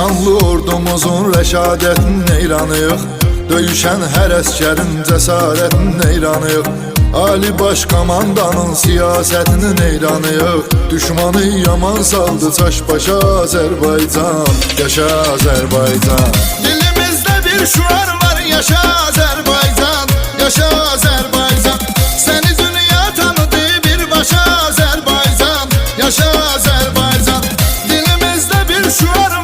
Şanlı ordumuzun rəşadətin neyranıyıq, döyüşən hər əskərin cəsarətin neyranıyıq. Ali baş komandanın siyasətinin neyranıyıq. Düşmanı yaman saldı çaş başa Azərbaycan. Yaşa Azərbaycan. Dilimizdə bir şuar var, yaşa Azərbaycan. Yaşa Azərbaycan. Səni dünya tanıdı birbaşa Azərbaycan. Yaşa Azərbaycan. Dilimizdə bir şuar var.